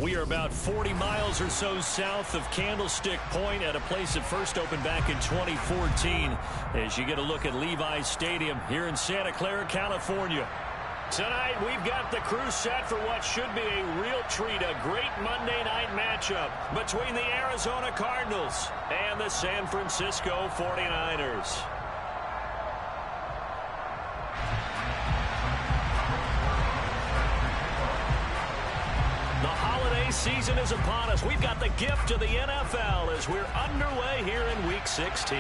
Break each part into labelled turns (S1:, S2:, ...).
S1: We are about 40 miles or so south of Candlestick Point at a place that first opened back in 2014 as you get a look at Levi's Stadium here in Santa Clara, California. Tonight, we've got the crew set for what should be a real treat, a great Monday night matchup between the Arizona Cardinals and the San Francisco 49ers. The holiday season is upon us. We've got the gift of the NFL as we're underway here in Week 16.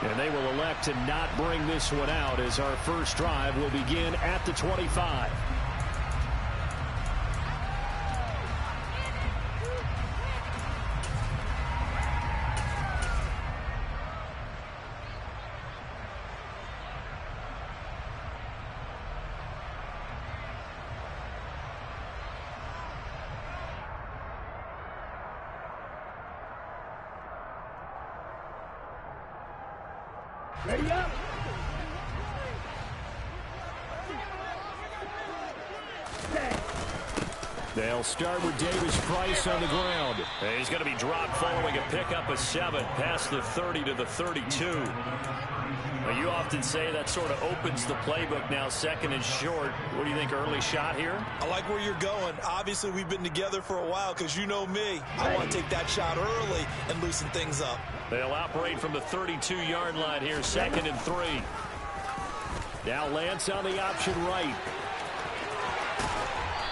S1: And they will elect to not bring this one out as our first drive will begin at the 25.
S2: Ready up.
S1: They'll start with Davis Price on the ground. He's going to be dropped following a pickup of 7 past the 30 to the 32. Well, you often say that sort of opens the playbook now, second and short. What do you think, early shot here?
S3: I like where you're going. Obviously, we've been together for a while because you know me. I want to take that shot early and loosen things up.
S1: They'll operate from the 32-yard line here, second and 3. Now Lance on the option right.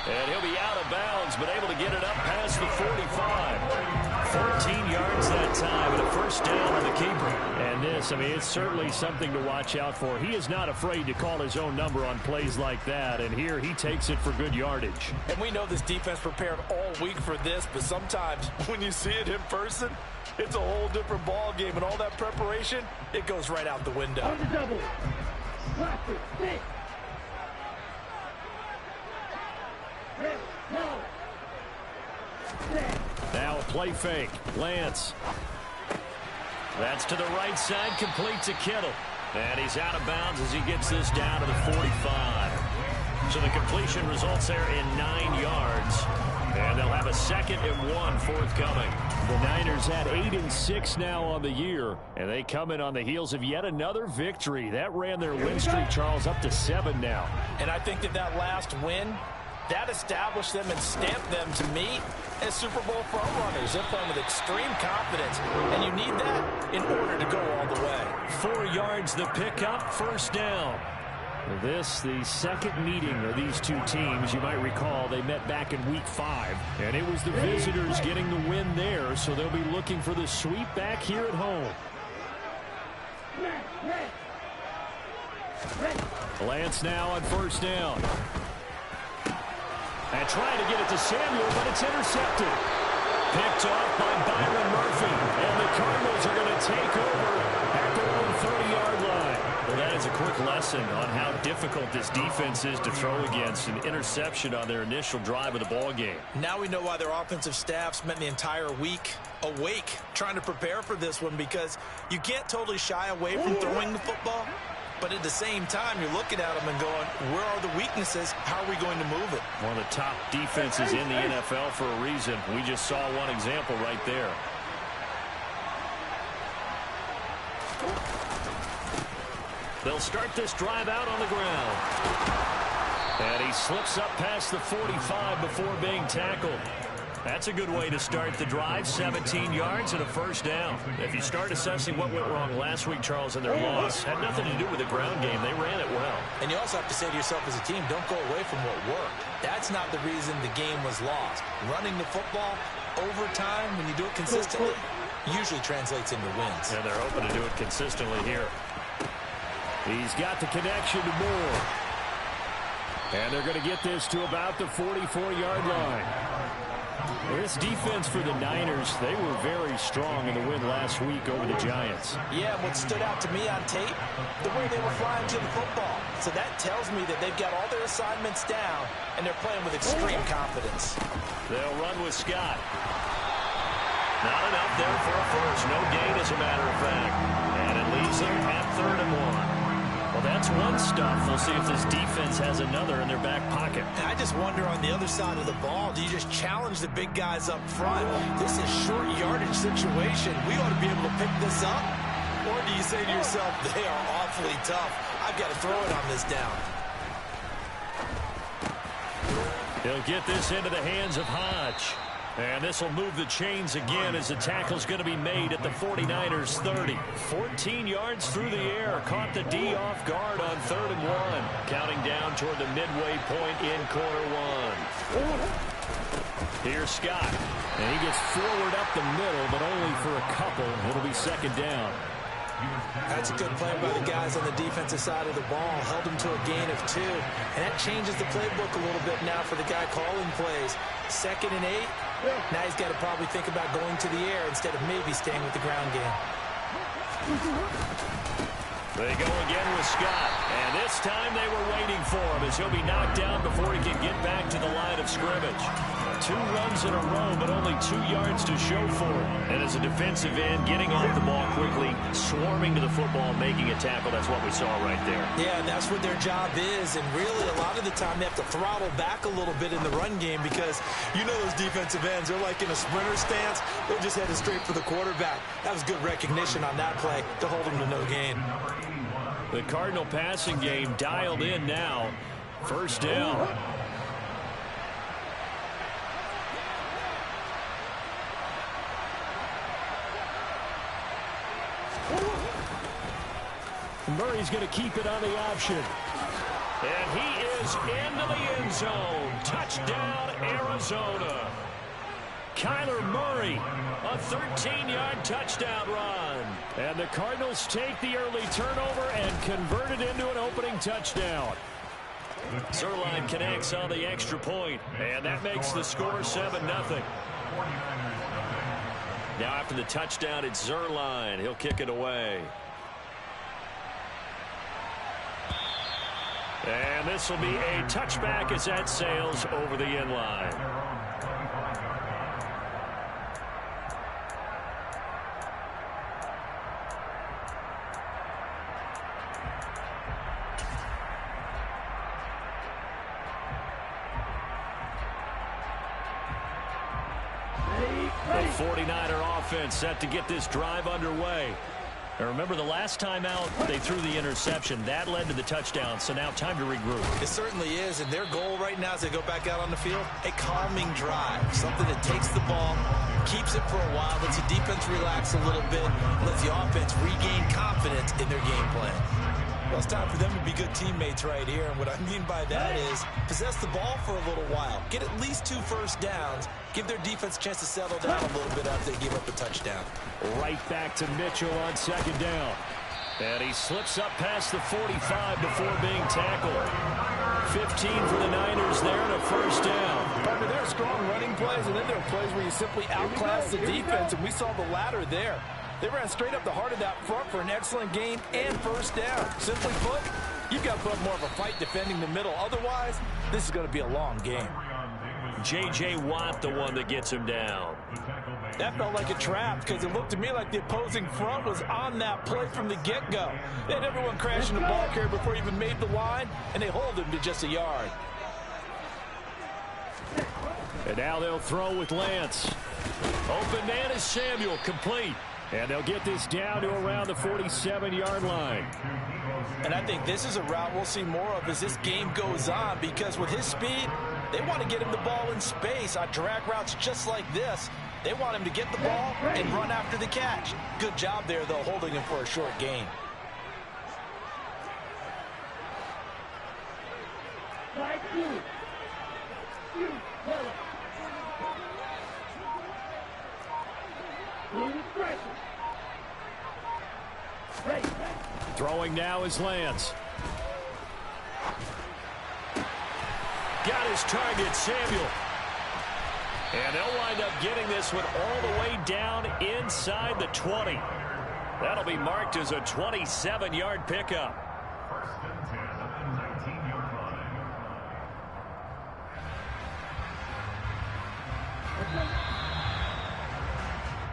S1: And he'll be out of bounds, but able to get it up past the 45. 14 yards that time, and a first down on the keeper. And this, I mean, it's certainly something to watch out for. He is not afraid to call his own number on plays like that, and here he takes it for good yardage.
S4: And we know this defense prepared all week for this, but sometimes when you see it in person, it's a whole different ball game, and all that preparation, it goes right out the window.
S2: On the double. Watch it. Stick.
S1: Now a play fake. Lance. That's to the right side, complete to Kittle. And he's out of bounds as he gets this down to the 45. So the completion results there in 9 yards. And they'll have a 2nd and 1 forthcoming. The Niners had 8-6 now on the year, and they come in on the heels of yet another victory. That ran their win streak, Charles, up to 7 now.
S4: And I think that last win, that established them and stamped them, to me, as Super Bowl frontrunners. They're playing with extreme confidence, and you need that in order to go all the way.
S1: 4 yards the pickup, first down. This, the second meeting of these two teams. You might recall they met back in Week 5, and it was the visitors getting the win there, so they'll be looking for the sweep back here at home. Lance now on first down. And trying to get it to Samuel, but it's intercepted. Picked off by Byron Murphy, and the Cardinals are going to take over at their own 30-yard line. Well, that is a quick lesson on how difficult this defense is to throw against. An interception on their initial drive of the ball game.
S4: Now we know why their offensive staff spent the entire week awake trying to prepare for this one, because you can't totally shy away from throwing the football. But at the same time, you're looking at them and going, where are the weaknesses? How are we going to move it?
S1: One of the top defenses in the NFL for a reason. We just saw one example right there. They'll start this drive out on the ground. And he slips up past the 45 before being tackled. That's a good way to start the drive. 17 yards and a first down. If you start assessing what went wrong last week, Charles, and their loss, had nothing to do with the ground game. They ran it well.
S4: And you also have to say to yourself as a team, don't go away from what worked. That's not the reason the game was lost. Running the football over time, when you do it consistently, usually translates into wins.
S1: And they're hoping to do it consistently here. He's got the connection to Moore. And they're going to get this to about the 44-yard line. This defense for the Niners, they were very strong in the win last week over the Giants.
S4: Yeah, what stood out to me on tape, the way they were flying to the football. So that tells me that they've got all their assignments down, and they're playing with extreme confidence.
S1: They'll run with Scott. Not enough there for a first. No gain, as a matter of fact. And it leaves them at 3rd and 1. Well, that's one stuff. We'll see if this defense has another in their back pocket.
S4: And I just wonder on the other side of the ball, do you just challenge the big guys up front? This is short yardage situation. We ought to be able to pick this up. Or do you say to yourself, they are awfully tough. I've got to throw it on this down.
S1: He'll get this into the hands of Hodge. And this will move the chains again as the tackle's going to be made at the 49ers 30. 14 yards through the air. Caught the D off guard on 3rd and 1. Counting down toward the midway point in quarter 1. Here's Scott. And he gets forward up the middle, but only for a couple. It'll be 2nd down.
S4: That's a good play by the guys on the defensive side of the ball. Held them to a gain of 2. And that changes the playbook a little bit now for the guy calling plays. 2nd and 8. Now he's got to probably think about going to the air instead of maybe staying with the ground game.
S1: They go again with Scott. And this time they were waiting for him as he'll be knocked down before he can get back to the line of scrimmage. 2 runs in a row, but only 2 yards to show for it. And as a defensive end, getting off the ball quickly, swarming to the football, making a tackle, that's what we saw right there.
S4: Yeah, and that's what their job is. And really, a lot of the time, they have to throttle back a little bit in the run game because you know those defensive ends, they're like in a sprinter stance. They're just headed straight for the quarterback. That was good recognition on that play to hold him to no gain.
S1: The Cardinal passing game dialed in now. 1st down. Murray's going to keep it on the option. And he is into the end zone. Touchdown, Arizona. Kyler Murray, a 13-yard touchdown run. And the Cardinals take the early turnover and convert it into an opening touchdown. Zuerlein connects on the extra point, and that makes the score 7-0. Now after the touchdown, it's Zuerlein. He'll kick it away. And this will be a touchback as that sails over the end line. The 49er offense set to get this drive underway. And remember, the last time out, they threw the interception. That led to the touchdown, so now time to regroup.
S4: It certainly is, and their goal right now as they go back out on the field, a calming drive, something that takes the ball, keeps it for a while, lets the defense relax a little bit, lets the offense regain confidence in their game plan. Well, it's time for them to be good teammates right here, and what I mean by that is possess the ball for a little while, get at least 2 first downs, give their defense a chance to settle down a little bit after they give up a touchdown.
S1: Right back to Mitchell on 2nd down. And he slips up past the 45 before being tackled. 15 for the Niners there and a 1st down.
S5: I mean, there are strong running plays, and then there are plays where you simply outclass the defense, and we saw the latter there. They ran straight up the heart of that front for an excellent gain and 1st down. Simply put, you've got to put up more of a fight defending the middle. Otherwise, this is going to be a long game.
S1: J.J. Watt, the one that gets him down.
S5: That felt like a trap because it looked to me like the opposing front was on that play from the get-go. They had everyone crashing the ball carrier before he even made the line, and they hold him to just a yard.
S1: And now they'll throw with Lance. Open man is Samuel, complete. And they'll get this down to around the 47-yard line.
S4: And I think this is a route we'll see more of as this game goes on, because with his speed, they want to get him the ball in space on drag routes just like this. They want him to get the ball and run after the catch. Good job there, though, holding him for a short gain.
S1: Throwing now is Lance. Got his target, Samuel. And they'll wind up getting this one all the way down inside the 20. That'll be marked as a 27-yard pickup.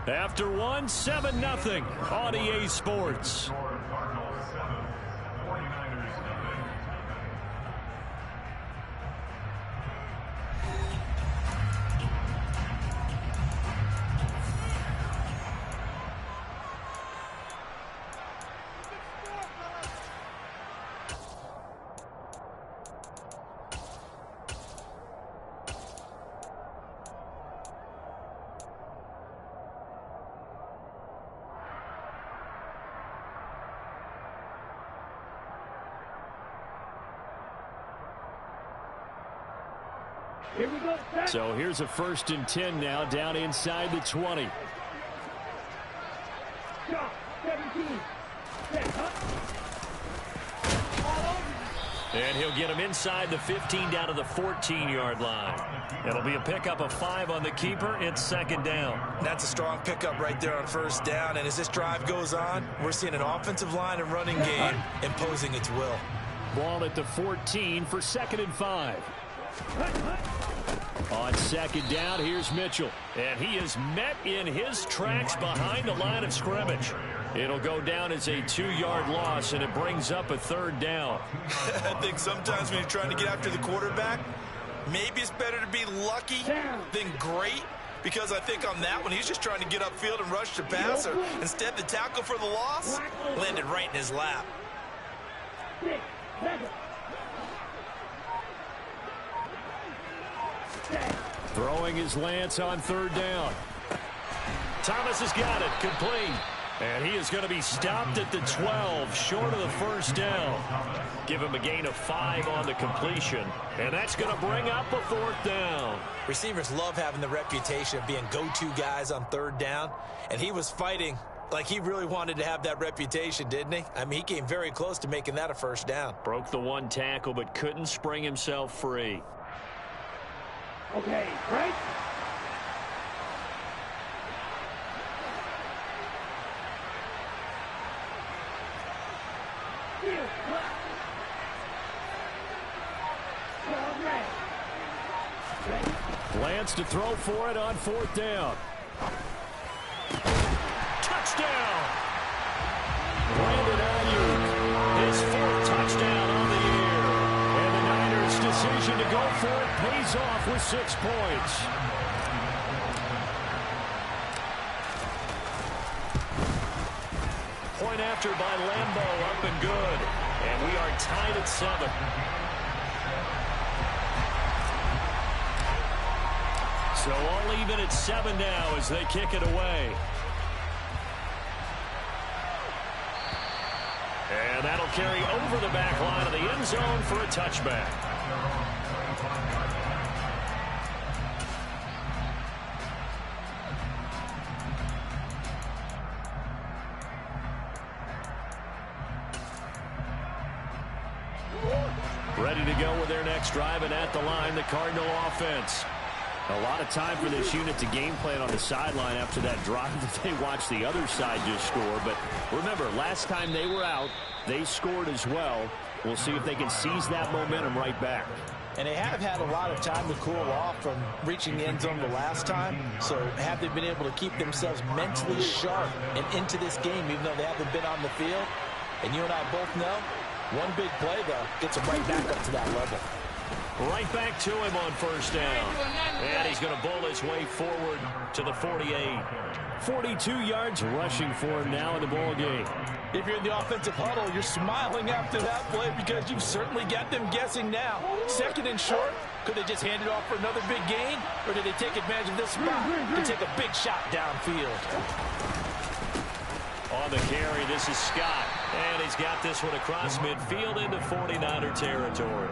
S1: After one, 7-0 on EA Sports.
S2: Here we go. Set.
S1: So here's a 1st and 10 now, down inside the 20.
S2: Shot. 17. Set. Up.
S1: And he'll get him inside the 15 down to the 14-yard line. It'll be a pickup of 5 on the keeper. It's 2nd down.
S4: That's a strong pickup right there on 1st down. And as this drive goes on, we're seeing an offensive line and running game imposing its will.
S1: Ball at the 14 for 2nd and 5. On 2nd down, here's Mitchell. And he is met in his tracks behind the line of scrimmage. It'll go down as a 2-yard loss, and it brings up a 3rd down.
S4: I think sometimes when you're trying to get after the quarterback, maybe it's better to be lucky than great, because I think on that one, he's just trying to get upfield and rush the passer. Instead, the tackle for the loss landed right in his lap.
S2: 6. 7.
S1: Throwing his Lance on 3rd down. Thomas has got it, complete. And he is going to be stopped at the 12, short of the 1st down. Give him a gain of 5 on the completion. And that's going to bring up a 4th down.
S4: Receivers love having the reputation of being go-to guys on 3rd down. And he was fighting like he really wanted to have that reputation, didn't he? I mean, he came very close to making that a 1st down.
S1: Broke the 1 tackle, but couldn't spring himself free.
S2: Okay, right?
S1: Lance to throw for it on 4th down. Touchdown! Brandon Ayuk, his 4th touchdown on the year. And the Niners' decision to go for it pays off with 6 points. Point after by Lambo, up and good. And we are tied at 7. So all even at 7 now as they kick it away. And that'll carry over the back line of the end zone for a touchback. Ready to go with their next drive, and at the line, the Cardinal offense. A lot of time for this unit to game plan on the sideline after that drive that they watched the other side just score. But remember, last time they were out, they scored as well. We'll see if they can seize that momentum right back.
S5: And they have had a lot of time to cool off from reaching the end zone the last time. So have they been able to keep themselves mentally sharp and into this game, even though they haven't been on the field? And you and I both know, one big play, though, gets them right back up to that level.
S1: Right back to him on 1st down. And he's going to bowl his way forward to the 48. 42 yards rushing for him now in the ball game.
S5: If you're in the offensive huddle, you're smiling after that play because you've certainly got them guessing now. 2nd and short, could they just hand it off for another big gain? Or did they take advantage of this spot to take a big shot downfield?
S1: On the carry, this is Scott. And he's got this one across midfield into 49er territory.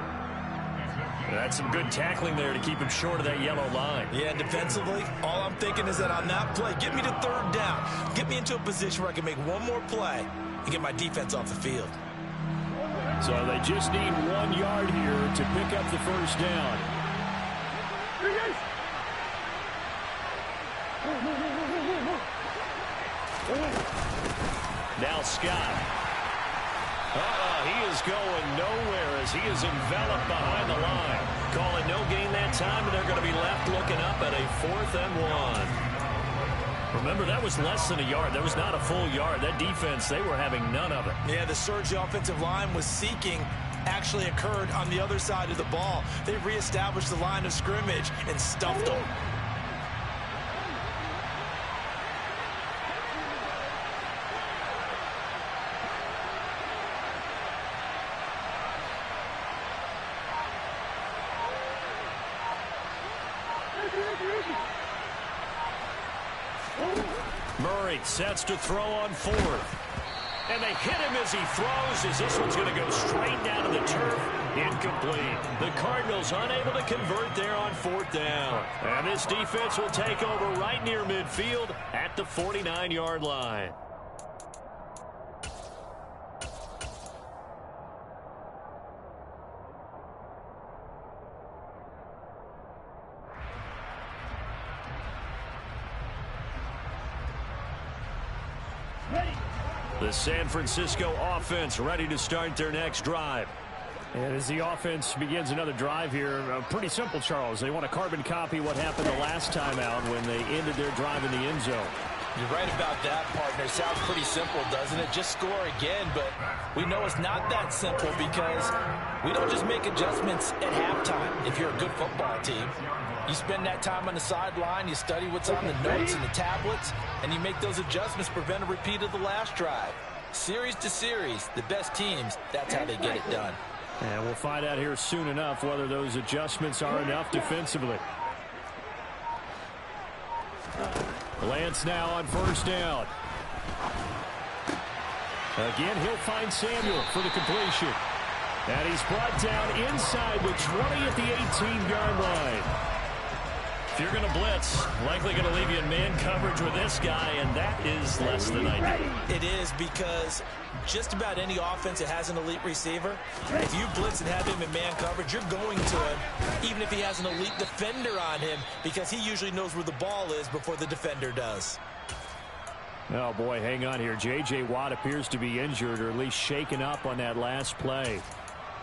S1: That's some good tackling there to keep him short of that yellow line.
S4: Yeah, defensively, all I'm thinking is that on that play, get me to 3rd down. Get me into a position where I can make one more play and get my defense off the field.
S1: So they just need 1 yard here to pick up the 1st down. Now Scott. He is going nowhere as he is enveloped behind the line. Calling no gain that time, and they're going to be left looking up at a 4th and 1. Remember, that was less than a yard. That was not a full yard. That defense, they were having none of it.
S4: Yeah, the surge the offensive line was seeking actually occurred on the other side of the ball. They reestablished the line of scrimmage and stuffed them.
S1: Murray sets to throw on 4th. And they hit him as he throws, as this one's going to go straight down to the turf. Incomplete. The Cardinals unable to convert there on 4th down. And this defense will take over right near midfield at the 49-yard line. The San Francisco offense ready to start their next drive.
S6: And as the offense begins another drive here, pretty simple, Charles. They want to carbon copy what happened the last time out when they ended their drive in the end zone.
S4: You're right about that, partner. Sounds pretty simple, doesn't it? Just score again, but we know it's not that simple because we don't just make adjustments at halftime if you're a good football team. You spend that time on the sideline, you study what's on the notes and the tablets, and you make those adjustments to prevent a repeat of the last drive. Series to series, the best teams, that's how they get it done.
S6: And we'll find out here soon enough whether those adjustments are enough defensively. Lance now on 1st down. Again, he'll find Samuel for the completion. And he's brought down inside the 20 at the 18-yard line. If you're going to blitz, likely going to leave you in man coverage with this guy, and that is less than ideal.
S4: It is, because just about any offense that has an elite receiver, if you blitz and have him in man coverage, you're going to him, even if he has an elite defender on him, because he usually knows where the ball is before the defender does.
S6: Oh, boy, hang on here. J.J. Watt appears to be injured, or at least shaken up on that last play.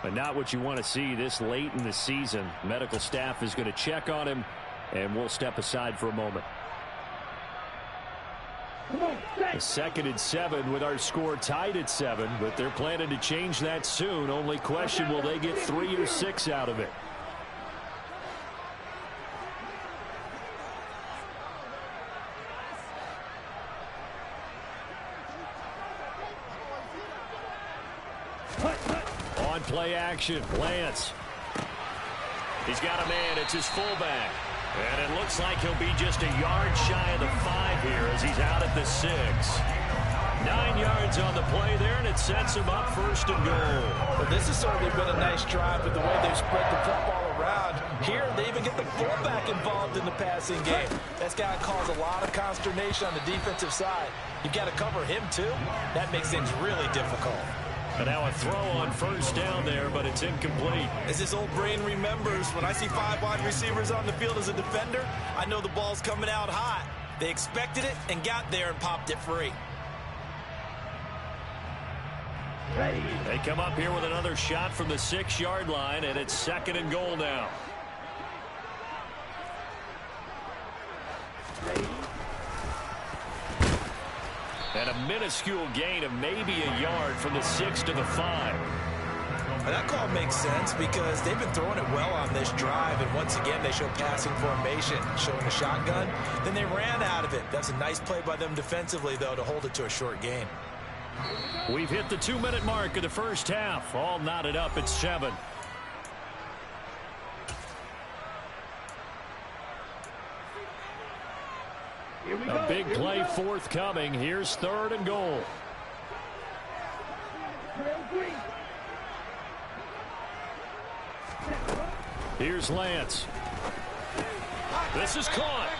S6: But not what you want to see this late in the season. Medical staff is going to check on him, and we'll step aside for a moment. A 2nd and 7 with our score tied at 7, but they're planning to change that soon. Only question, will they get 3 or 6 out of it? On play action, Lance.
S1: He's got a man. It's his fullback. And it looks like he'll be just a yard shy of the 5 here as he's out at the 6. 9 yards on the play there, and it sets him up 1st and goal.
S4: But this has certainly been a nice drive with the way they've spread the football around. Here, they even get the fullback involved in the passing game. That's got to cause a lot of consternation on the defensive side. You've got to cover him, too. That makes things really difficult.
S1: And now a throw on 1st down there, but it's incomplete.
S4: As his old brain remembers, when I see 5 wide receivers on the field as a defender, I know the ball's coming out hot. They expected it and got there and popped it free.
S1: They come up here with another shot from the 6-yard line, and it's 2nd and goal now. And a minuscule gain of maybe a yard from the 6 to the 5.
S4: And that call makes sense because they've been throwing it well on this drive, and once again they show passing formation, showing the shotgun. Then they ran out of it. That's a nice play by them defensively, though, to hold it to a short gain.
S1: We've hit the 2-minute mark of the 1st half. All knotted up at 7. A big play forthcoming. Here's 3rd and goal. Here's Lance. This is caught.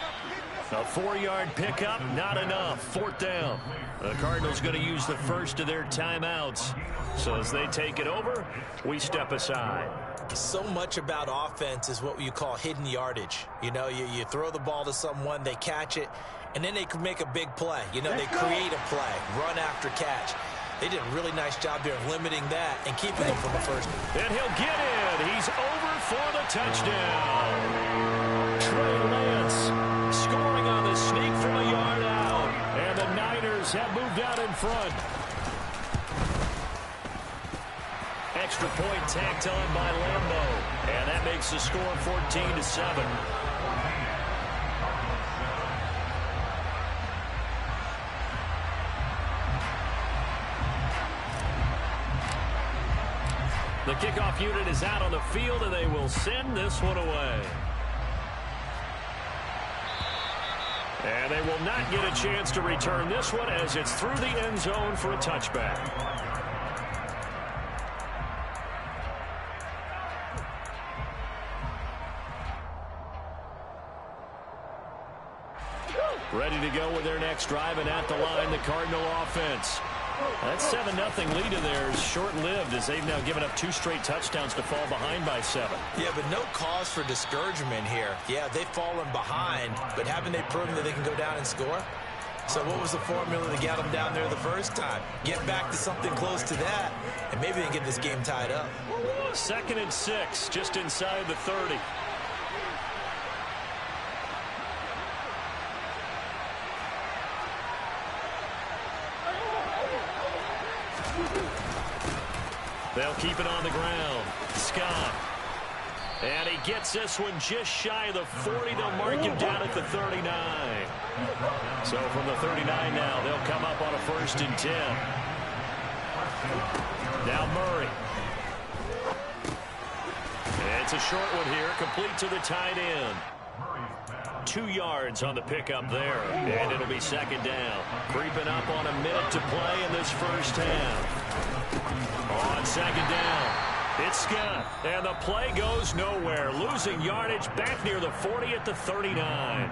S1: A 4-yard pickup, not enough. 4th down. The Cardinals going to use the first of their timeouts. So as they take it over, we step aside.
S4: So much about offense is what you call hidden yardage. You know, you throw the ball to someone, they catch it, and then they can make a big play. You know, they create a play, run after catch. They did a really nice job there of limiting that and keeping them from a first.
S1: And he'll get in. He's over for the touchdown. Trey Lance scoring on the sneak from a yard out. And the Niners have moved out in front. Extra point tacked on by Lambeau. And that makes the score 14-7. The kickoff unit is out on the field, and they will send this one away.
S6: And they will not get a chance to return this one as it's through the end zone for a touchback. Ready to go with their next drive, and at the line, the Cardinal offense. That 7-0 lead of theirs short-lived as they've now given up 2 straight touchdowns to fall behind by 7.
S4: Yeah, but no cause for discouragement here. Yeah, they've fallen behind, but haven't they proven that they can go down and score? So what was the formula to get them down there the first time? Get back to something close to that, and maybe they can get this game tied up.
S6: 2nd and 6, just inside the 30. They'll keep it on the ground. Scott. And he gets this one just shy of the 40. They'll mark him down at the 39. So from the 39 now, they'll come up on a 1st and 10. Now Murray. It's a short one here, complete to the tight end. 2 yards on the pickup there, and it'll be 2nd down. Creeping up on a minute to play in this first half. On 2nd down, it's Scott, and the play goes nowhere. Losing yardage back near the 40 at the 39.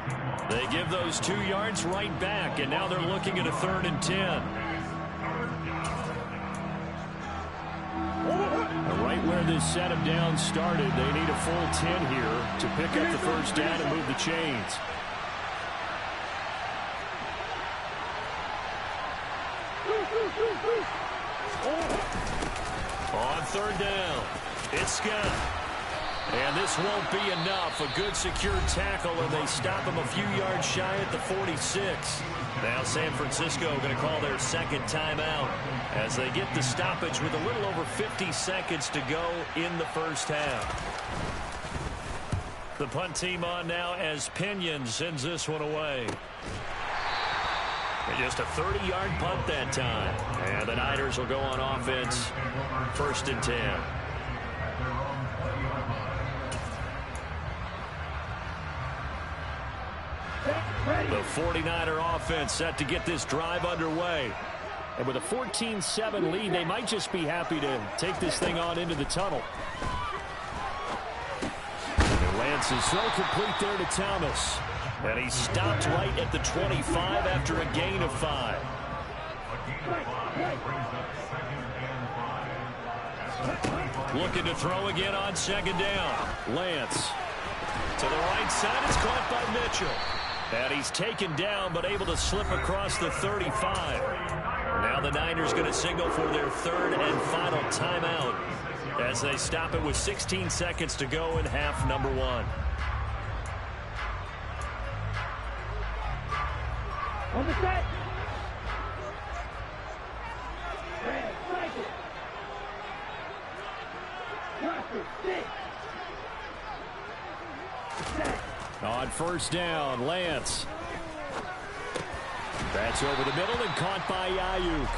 S6: They give those 2 yards right back, and now they're looking at a 3rd and 10. Right where this setup down started, they need a full 10 here to pick up the 1st down and move the chains. On 3rd down, it's Scott. And this won't be enough. A good secure tackle, and they stop him a few yards shy at the 46. Now San Francisco going to call their 2nd timeout as they get the stoppage with a little over 50 seconds to go in the first half. The punt team on now as Pinion sends this one away. And just a 30-yard punt that time. And the Niners will go on offense. 1st and 10. The 49er offense set to get this drive underway. And with a 14-7 lead, they might just be happy to take this thing on into the tunnel. And Lance is so complete there to Thomas. And he stopped right at the 25 after a gain of 5. Looking to throw again on 2nd down. Lance. To the right side, it's caught by Mitchell. And he's taken down, but able to slip across the 35. Now the Niners going to signal for their 3rd and final timeout as they stop it with 16 seconds to go in half number 1.
S2: On the set.
S6: On 1st down, Lance. That's over the middle and caught by Ayuk.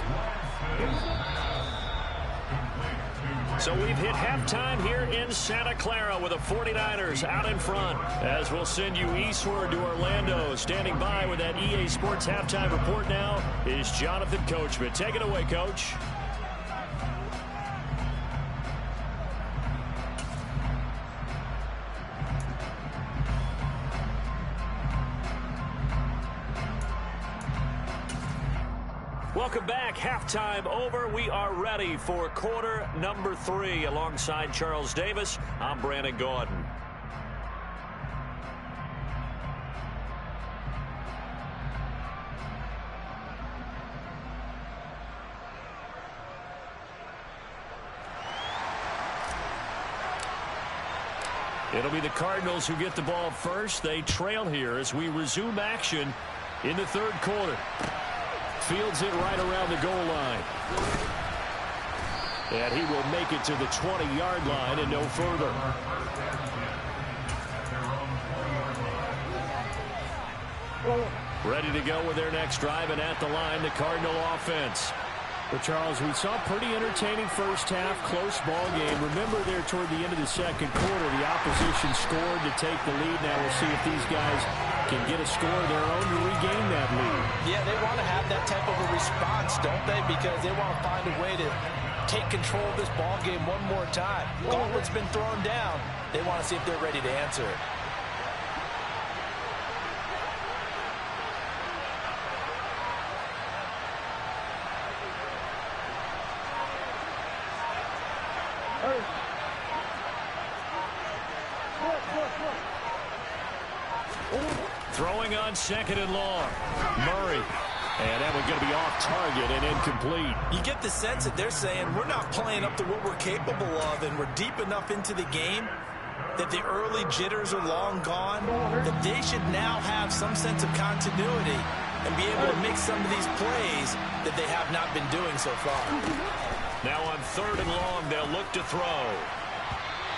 S6: So we've hit halftime here in Santa Clara with the 49ers out in front. As we'll send you eastward to Orlando. Standing by with that EA Sports halftime report now is Jonathan Coachman. Take it away, Coach. Welcome back. Halftime over. We are ready for quarter number 3. Alongside Charles Davis, I'm Brandon Gaudin. It'll be the Cardinals who get the ball first. They trail here as we resume action in the 3rd quarter. Fields it right around the goal line. And he will make it to the 20-yard line and no further. Ready to go with their next drive, and at the line, the Cardinal offense. Well, Charles, we saw a pretty entertaining first half, close ball game. Remember there toward the end of the second quarter, the opposition scored to take the lead. Now we'll see if these guys can get a score of their own to regain that lead.
S4: Yeah, they want to have that type of a response, don't they? Because they want to find a way to take control of this ball game one more time. Gauntlet's been thrown down. They want to see if they're ready to answer it.
S6: Throwing on second and long. Murray. And that one's going to be off target and incomplete.
S4: You get the sense that they're saying we're not playing up to what we're capable of, and we're deep enough into the game that the early jitters are long gone, that they should now have some sense of continuity and be able to make some of these plays that they have not been doing so far.
S1: Now on third and long, they'll look to throw.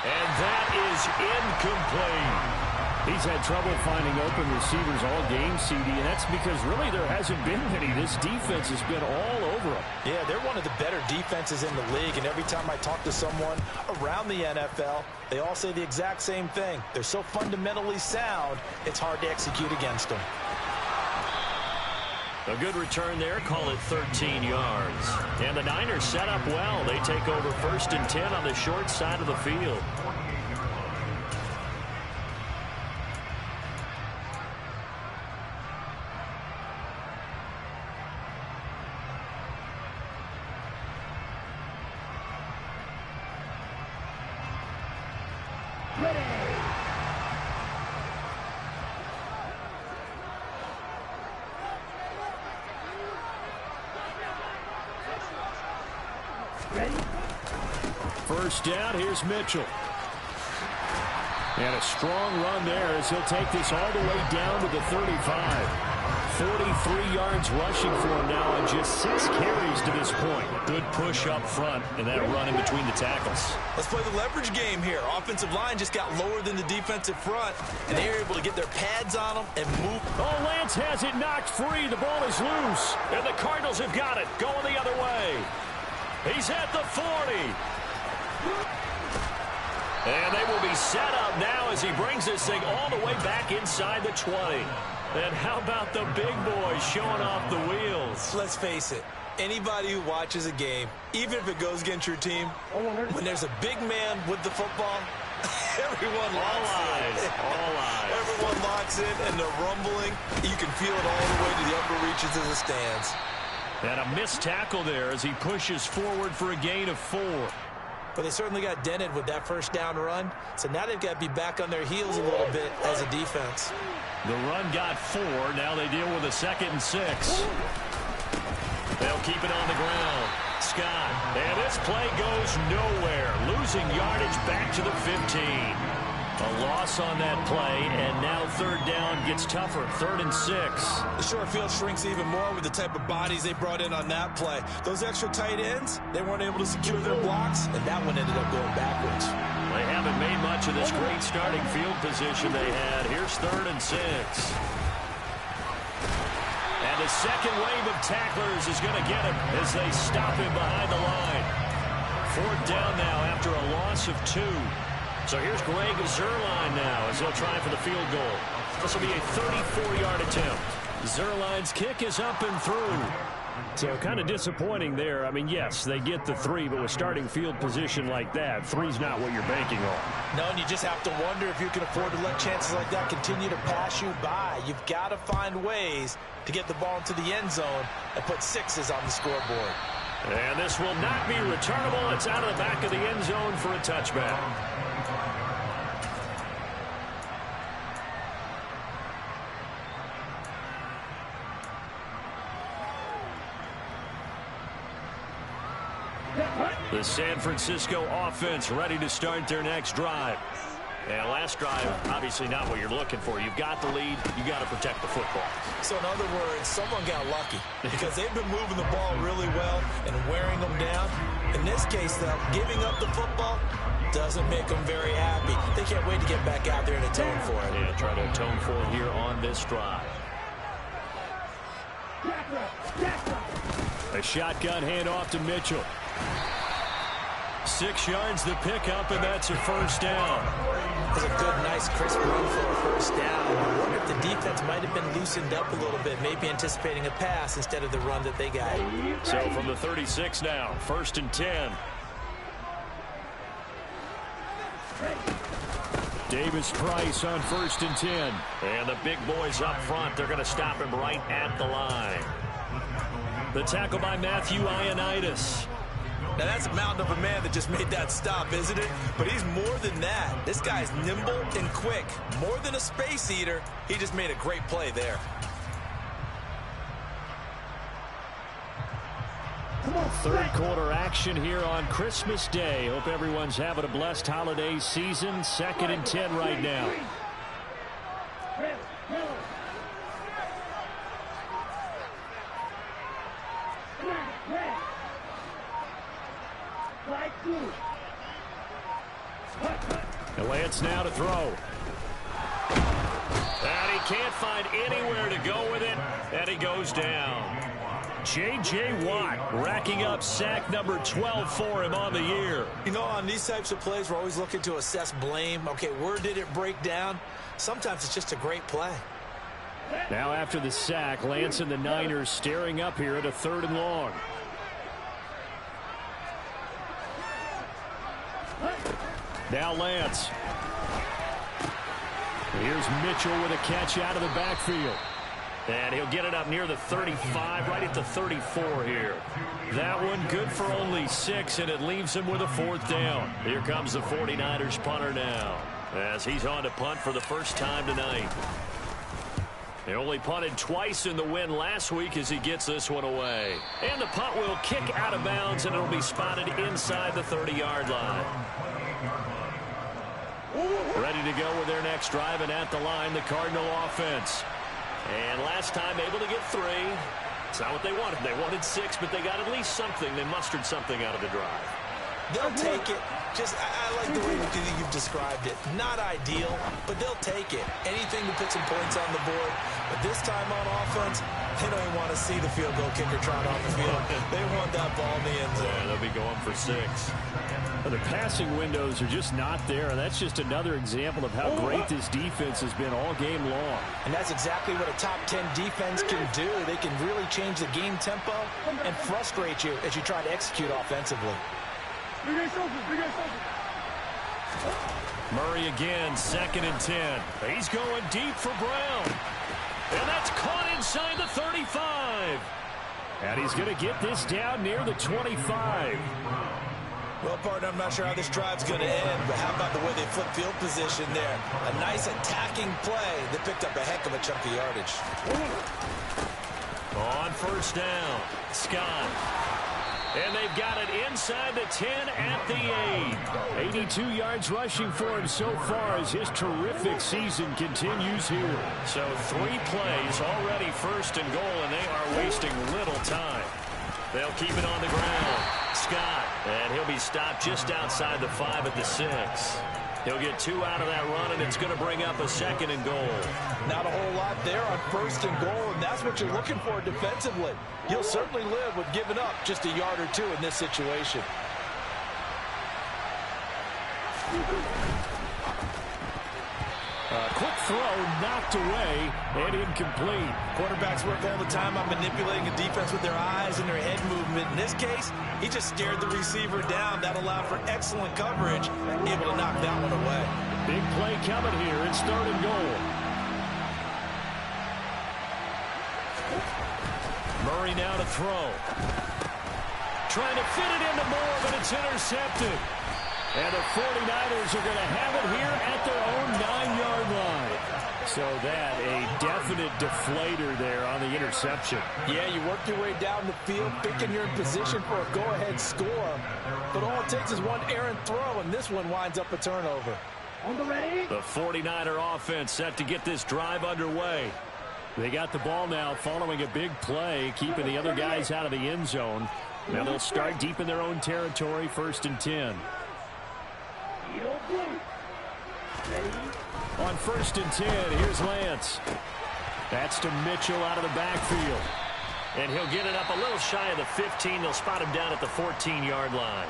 S1: And that is incomplete.
S6: He's had trouble finding open receivers all game, CD, and that's because really there hasn't been many. This defense has been all over them.
S4: Yeah, they're one of the better defenses in the league, and every time I talk to someone around the NFL, they all say the exact same thing. They're so fundamentally sound, it's hard to execute against them.
S1: A good return there, call it 13 yards. And the Niners set up well. They take over 1st and 10 on the short side of the field.
S6: First down, here's Mitchell. And a strong run there as he'll take this all the way down to the 35. 43 yards rushing for him now on just 6 carries to this point.
S1: Good push up front and that run in between the tackles.
S3: Let's play the leverage game here. Offensive line just got lower than the defensive front, and they were able to get their pads on them and move.
S6: Oh, Lance has it knocked free. The ball is loose.
S1: And the Cardinals have got it going the other way. He's at the 40. And they will be set up now as he brings this thing all the way back inside the 20. And how about the big boys showing off the wheels?
S3: Let's face it, anybody who watches a game, even if it goes against your team, when there's a big man with the football, everyone locks in.
S1: All eyes.
S3: Everyone locks in, and they're rumbling. You can feel it all the way to the upper reaches of the stands.
S1: And a missed tackle there as he pushes forward for a gain of 4.
S4: But they certainly got dented with that first down run. So now they've got to be back on their heels a little bit as a defense.
S1: The run got 4. Now they deal with a 2nd and 6. They'll keep it on the ground. Scott. And this play goes nowhere. Losing yardage back to the 15. A loss on that play, and now 3rd down gets tougher. 3rd and 6.
S3: The short field shrinks even more with the type of bodies they brought in on that play. Those extra tight ends, they weren't able to secure their blocks, and that one ended up going backwards.
S1: They haven't made much of this great starting field position they had. Here's 3rd and 6. And the second wave of tacklers is going to get him as they stop him behind the line. 4th down now after a loss of 2. So here's Greg Zuerlein now as they'll try for the field goal. This will be a 34-yard attempt. Zuerlein's kick is up and through.
S6: So kind of disappointing there. I mean, yes, they get the 3, but with starting field position like that, 3's not what you're banking on.
S4: No, and you just have to wonder if you can afford to let chances like that continue to pass you by. You've got to find ways to get the ball into the end zone and put 6s on the scoreboard.
S1: And this will not be returnable. It's out of the back of the end zone for a touchback. The San Francisco offense ready to start their next drive. And last drive, obviously not what you're looking for. You've got the lead. You got to protect the football.
S3: So in other words, someone got lucky because they've been moving the ball really well and wearing them down. In this case, though, giving up the football doesn't make them very happy. They can't wait to get back out there and atone for it.
S1: Yeah, try to atone for it here on this drive.
S6: A shotgun handoff to Mitchell. 6 yards the pickup, and that's a first down.
S3: It was a good, nice, crisp run for a first down. I wonder if the defense might have been loosened up a little bit, maybe anticipating a pass instead of the run that they got.
S6: So from the 36 now, 1st and 10. Davis Price on 1st and 10.
S1: And the big boys up front, they're going to stop him right at the line. The tackle by Matthew Ioannidis.
S3: Now, that's a mountain of a man that just made that stop, isn't it? But he's more than that. This guy's nimble and quick. More than a space eater, he just made a great play there.
S6: Third quarter action here on Christmas Day. Hope everyone's having a blessed holiday season. 2nd and 10 right now. And Lance now to throw.
S1: And he can't find anywhere to go with it, and he goes down.
S6: J.J. Watt racking up sack number 12 for him on the year.
S3: You know, on these types of plays, we're always looking to assess blame. Okay, where did it break down? Sometimes it's just a great play.
S6: Now after the sack, Lance and the Niners staring up here at a 3rd and long. Now Lance. Here's Mitchell with a catch out of the backfield.
S1: And he'll get it up near the 35, right at the 34 here.
S6: That one good for only 6, and it leaves him with a 4th down.
S1: Here comes the 49ers punter now, as he's on to punt for the first time tonight. They only punted twice in the win last week as he gets this one away. And the punt will kick out of bounds, and it'll be spotted inside the 30-yard line. Ready to go with their next drive, and at the line, the Cardinal offense. And last time able to get 3. It's not what they wanted. They wanted 6, but they got at least something. They mustered something out of the drive.
S3: They'll take it. I like the way you've described it. Not ideal, but they'll take it. Anything to put some points on the board. But this time on offense, they don't even want to see the field goal kicker trot off the field. They want that ball in the end zone.
S1: Yeah, they'll be going for 6.
S6: Well, the passing windows are just not there. That's just another example of how great this defense has been all game long.
S5: And that's exactly what a top 10 defense can do. They can really change the game tempo and frustrate you as you try to execute offensively.
S6: Murray again, 2nd and 10. He's going deep for Brown. And that's caught inside the 35. And he's going to get this down near the 25.
S3: Well, partner, I'm not sure how this drive's going to end, but how about the way they flip field position there? A nice attacking play that picked up a heck of a chunk of yardage.
S1: On 1st down, Scott. And they've got it inside the 10 at the 8.
S6: 82 yards rushing for him so far as his terrific season continues here.
S1: So 3 plays already 1st and goal, and they are wasting little time. They'll keep it on the ground. Scott, and he'll be stopped just outside the 5 at the 6. He'll get 2 out of that run, and it's going to bring up a 2nd and goal.
S5: Not a whole lot there on 1st and goal, and that's what you're looking for defensively. You'll certainly live with giving up just a yard or 2 in this situation.
S6: Quick throw knocked away and incomplete.
S3: Quarterbacks work all the time on manipulating a defense with their eyes and their head movement. In this case, he just stared the receiver down. That allowed for excellent coverage, able to knock that one away.
S6: Big play coming here. It's 3rd and goal. Murray now to throw. Trying to fit it into Moore, but it's intercepted. And the 49ers are going to have it here at their own 9-yard line. So that, a definite deflator there on the interception.
S5: Yeah, you work your way down the field, thinking you're in position for a go-ahead score. But all it takes is one errant throw, and this one winds up a turnover.
S2: On the ready.
S6: The 49er offense set to get this drive underway. They got the ball now following a big play, keeping the other guys out of the end zone. Now they'll start deep in their own territory, 1st and 10. On 1st and 10, here's Lance. That's to Mitchell out of the backfield.
S1: And he'll get it up a little shy of the 15. They'll spot him down at the 14-yard line.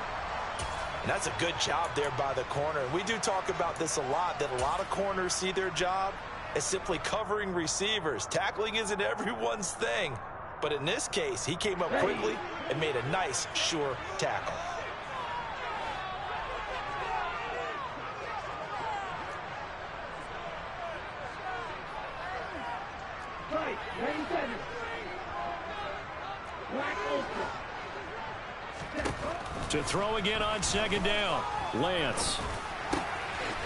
S3: And that's a good job there by the corner. We do talk about this a lot, that a lot of corners see their job as simply covering receivers. Tackling isn't everyone's thing. But in this case, he came up quickly and made a nice, sure tackle.
S2: Right, 97. Black Ultra.
S1: To throw again on second down. Lance.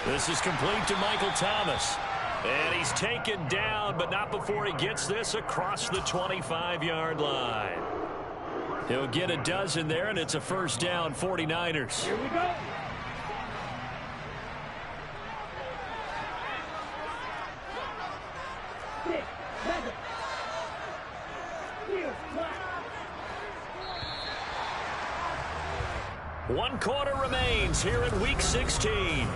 S1: This is complete to Michael Thomas. And he's taken down, but not before he gets this across the 25-yard line. He'll get a dozen there, and it's a first down, 49ers.
S2: Here we go. Six, seven. Here, black.
S1: 1 quarter remains here in Week 16.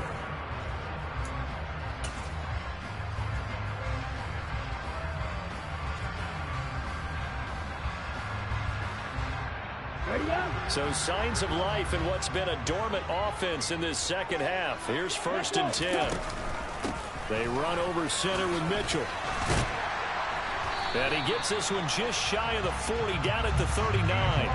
S1: So signs of life in what's been a dormant offense in this second half. Here's 1st and 10. They run over center with Mitchell. And he gets this one just shy of the 40, down at the 39.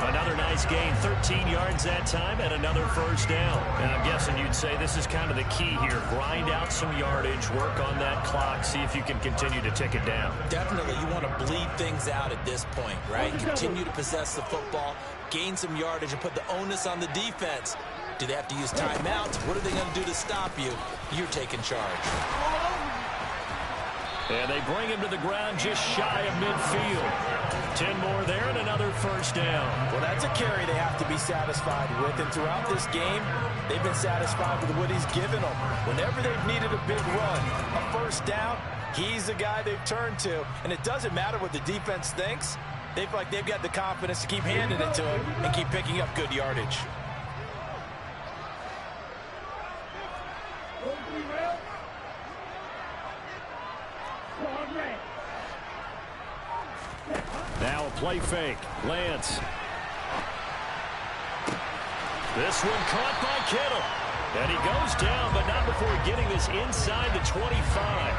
S1: Another nice gain, 13 yards that time, and another first down. And I'm guessing you'd say this is kind of the key here. Grind out some yardage, work on that clock, see if you can continue to tick it down.
S3: Definitely, you want to bleed things out at this point, right? Continue to possess the football, gain some yardage, and put the onus on the defense. Do they have to use timeouts? What are they going to do to stop you? You're taking charge.
S1: And they bring him to the ground just shy of midfield. 10 more there and another first down.
S5: Well, that's a carry they have to be satisfied with. And throughout this game, they've been satisfied with what he's given them. Whenever they've needed a big run, a first down, he's the guy they've turned to. And it doesn't matter what the defense thinks. They feel like they've got the confidence to keep handing it to him and keep picking up good yardage.
S1: Now a play fake. Lance. This one caught by Kittle. And he goes down, but not before getting this inside the 25.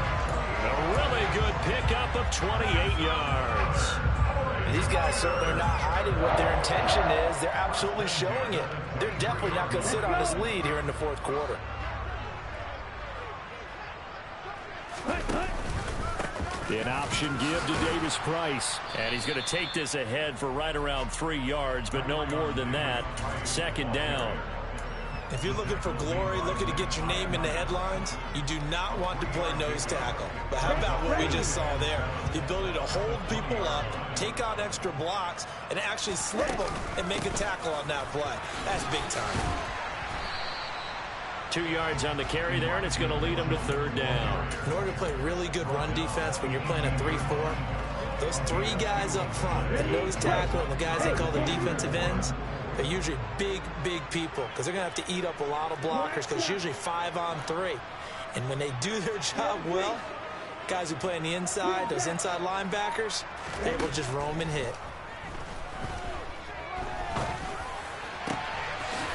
S1: A really good pickup of 28 yards.
S5: These guys certainly are not hiding what their intention is. They're absolutely showing it. They're definitely not going to sit on this lead here in the fourth quarter.
S1: An option give to Davis Price. And he's going to take this ahead for right around 3 yards, but no more than that. Second down.
S3: If you're looking for glory, looking to get your name in the headlines, you do not want to play nose tackle. But how about what we just saw there? The ability to hold people up, take out extra blocks, and actually slip them and make a tackle on that play. That's big time.
S1: 2 yards on the carry there, and it's going to lead them to third down.
S3: In order to play really good run defense when you're playing a 3-4, those 3 guys up front, the nose tackle and the guys they call the defensive ends, they're usually big, big people because they're going to have to eat up a lot of blockers because it's usually 5 on 3. And when they do their job well, guys who play on the inside, those inside linebackers, they will just roam and hit.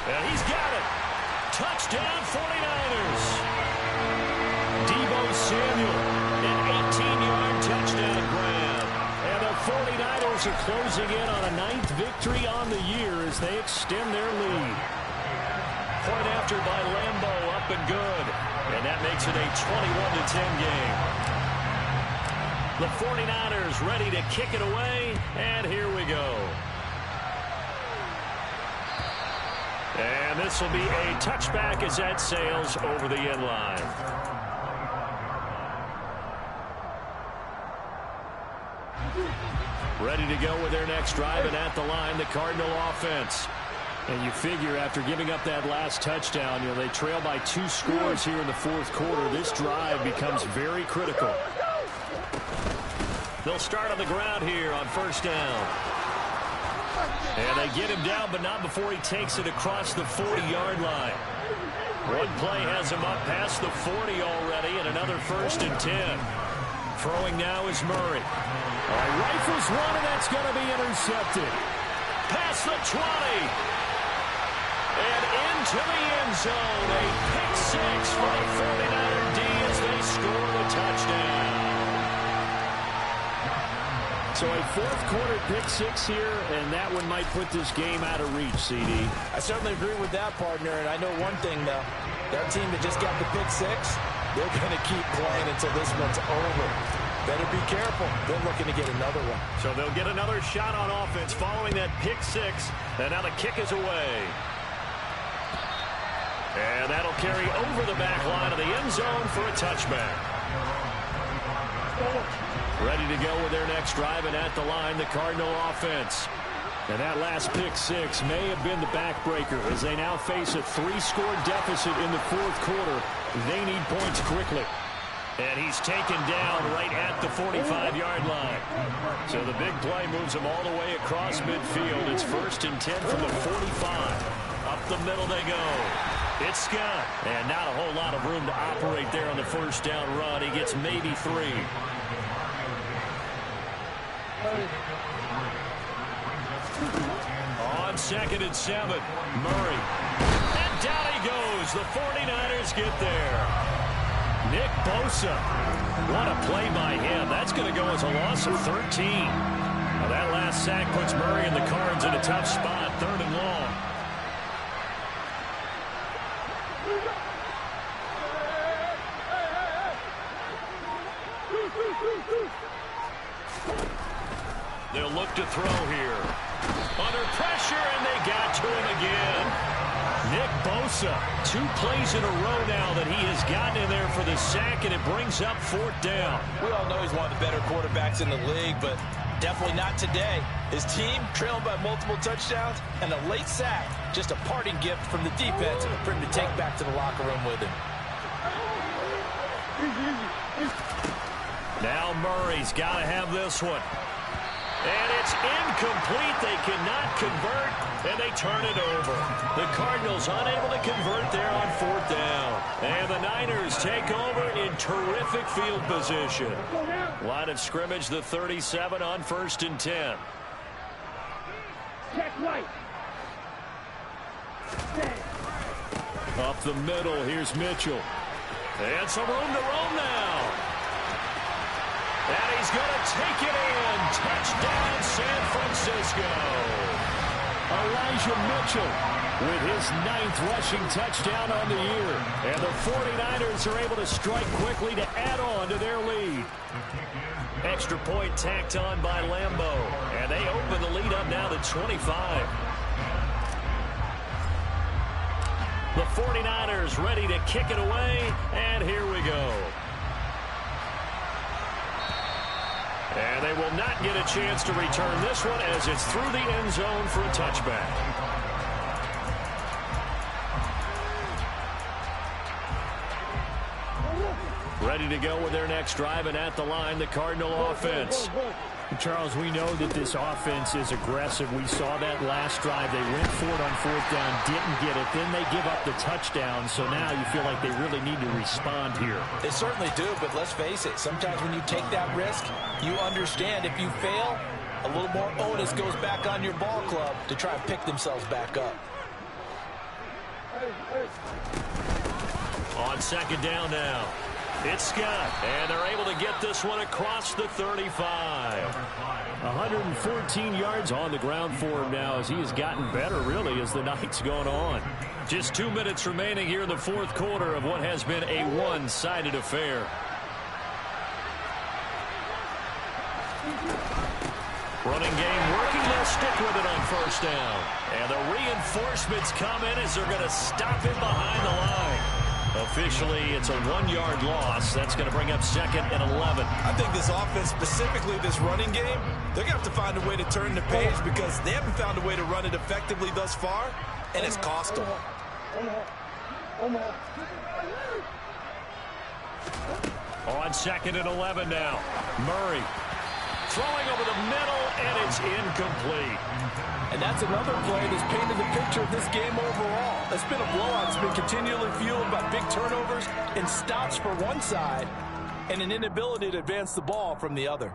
S1: And he's got it. Touchdown 49ers. Deebo Samuel, an 18-yard touchdown grab. And the 49ers are closing in on a 9th victory on the year as they extend their lead. Point after by Lambeau, up and good. And that makes it a 21-10 game. The 49ers ready to kick it away, and here we go. And this will be a touchback as that sails over the end line. Ready to go with their next drive, and at the line, the Cardinal offense. And you figure after giving up that last touchdown, they trail by 2 scores here in the fourth quarter. This drive becomes very critical. They'll start on the ground here on first down. And they get him down, but not before he takes it across the 40-yard line. One play has him up past the 40 already, and another 1st and 10. Throwing now is Murray.
S6: Rifles one, and that's going to be intercepted.
S1: Past the 20. And into the end zone. A pick six for the 49er D as they score the touchdown.
S6: So a fourth-quarter pick six here, and that one might put this game out of reach, CD.
S5: I certainly agree with that, partner, and I know one thing, though. That team that just got the pick six, they're going to keep playing until this one's over. Better be careful. They're looking to get another one.
S1: So they'll get another shot on offense following that pick six, and now the kick is away. And that'll carry over the back line of the end zone for a touchback. Ready to go with their next drive, and at the line, the Cardinal offense. And that last pick six may have been the backbreaker as they now face a 3-score deficit in the fourth quarter. They need points quickly. And he's taken down right at the 45-yard line. So the big play moves him all the way across midfield. It's 1st and 10 from the 45. Up the middle they go. It's Scott. And not a whole lot of room to operate there on the first down run. He gets maybe 3. On 2nd and 7, Murray. And down he goes. The 49ers get there. Nick Bosa. What a play by him. That's going to go as a loss of 13. Now that last sack puts Murray and the Cards in a tough spot. 3rd and long. They'll look to throw here. Under pressure, and they got to him again. Nick Bosa, 2 plays in a row now that he has gotten in there for the sack, and it brings up 4th down.
S5: We all know he's one of the better quarterbacks in the league, but definitely not today. His team trailing by multiple touchdowns, and a late sack, just a parting gift from the defense for him to take back to the locker room with him.
S1: Now Murray's got to have this one. And it's incomplete. They cannot convert, and they turn it over. The Cardinals unable to convert there on 4th down. And the Niners take over in terrific field position. Line of scrimmage, the 37 on 1st and 10.
S2: Check right.
S1: Up the middle, here's Mitchell. And some room to roam now. And he's going to take it in. Touchdown, San Francisco.
S6: Elijah Mitchell with his 9th rushing touchdown on the year. And the 49ers are able to strike quickly to add on to their lead.
S1: Extra point tacked on by Lambo. And they open the lead up now to 25. The 49ers ready to kick it away. And here we go. And they will not get a chance to return this one as it's through the end zone for a touchback. Ready to go with their next drive, and at the line, the Cardinal offense.
S6: Charles, we know that this offense is aggressive. We saw that last drive. They went for it on 4th down, didn't get it. Then they give up the touchdown, so now you feel like they really need to respond here.
S5: They certainly do, but let's face it. Sometimes when you take that risk, you understand if you fail, a little more onus goes back on your ball club to try and pick themselves back up.
S1: On 2nd down now. It's Scott, and they're able to get this one across the 35.
S6: 114 yards on the ground for him now as he has gotten better, really, as the night's gone on.
S1: Just 2 minutes remaining here in the fourth quarter of what has been a one-sided affair. Running game working. They'll stick with it on 1st down. And the reinforcements come in as they're going to stop him behind the line. Officially, it's a 1-yard loss. That's going to bring up 2nd and 11.
S4: I think this offense, specifically this running game, they're going to have to find a way to turn the page because they haven't found a way to run it effectively thus far, and it's cost them.
S1: On 2nd and 11 now. Murray throwing over the middle, and it's incomplete.
S5: And that's another play that's painted the picture of this game overall. It's been a blowout. It's been continually fueled by big turnovers and stops for one side and an inability to advance the ball from the other.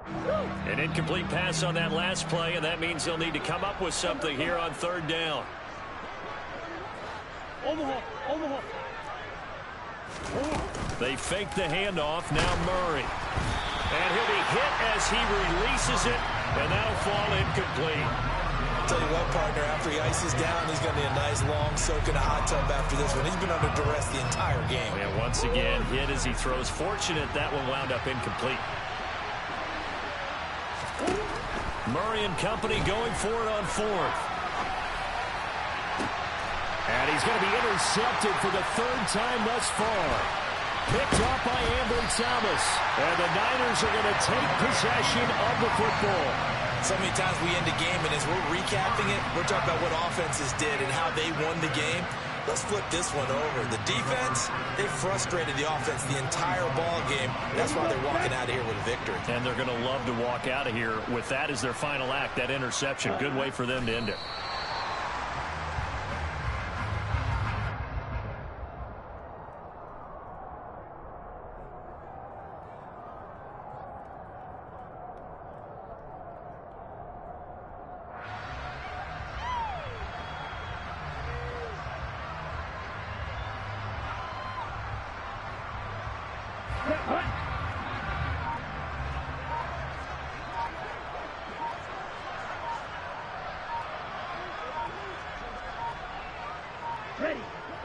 S1: An incomplete pass on that last play, and that means they'll need to come up with something here on third down. They fake the handoff. Now Murray. And he'll be hit as he releases it, and that'll fall incomplete.
S3: I'll tell you what, partner, after he ices down, he's going to need a nice long soak in a hot tub after this one. He's been under duress the entire game.
S1: And once again, hit as he throws. Fortunate that one wound up incomplete. Murray and company going for it on fourth. And he's going to be intercepted for the third time thus far. Picked up by Ambry Thomas. And the Niners are going to take possession of the football.
S3: So many times we end the game, and as we're recapping it, we're talking about what offenses did and how they won the game. Let's flip this one over. The defense, they frustrated the offense the entire ball game. That's why they're walking out of here with a victory.
S1: And they're going to love to walk out of here with that as their final act, that interception. Good way for them to end it.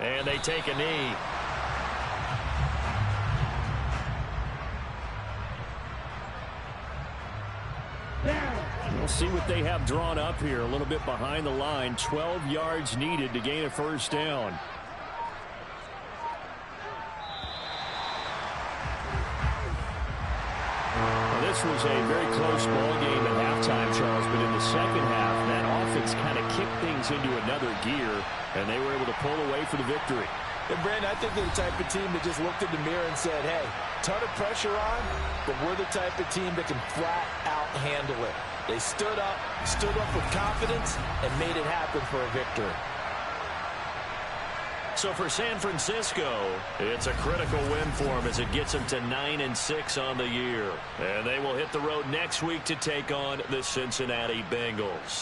S1: And they take a knee. We'll see what they have drawn up here. A little bit behind the line. 12 yards needed to gain a first down. Well, this was a very close ball game at halftime, Charles, but in the second half, that offense kind of kicked things into another gear, and they were able to pull away for the victory.
S5: And, Brandon, I think they're the type of team that just looked in the mirror and said, hey, ton of pressure on, but we're the type of team that can flat out handle it. They stood up with confidence, and made it happen for a victory.
S1: So for San Francisco, it's a critical win for them as it gets them to 9-6 on the year. And they will hit the road next week to take on the Cincinnati Bengals.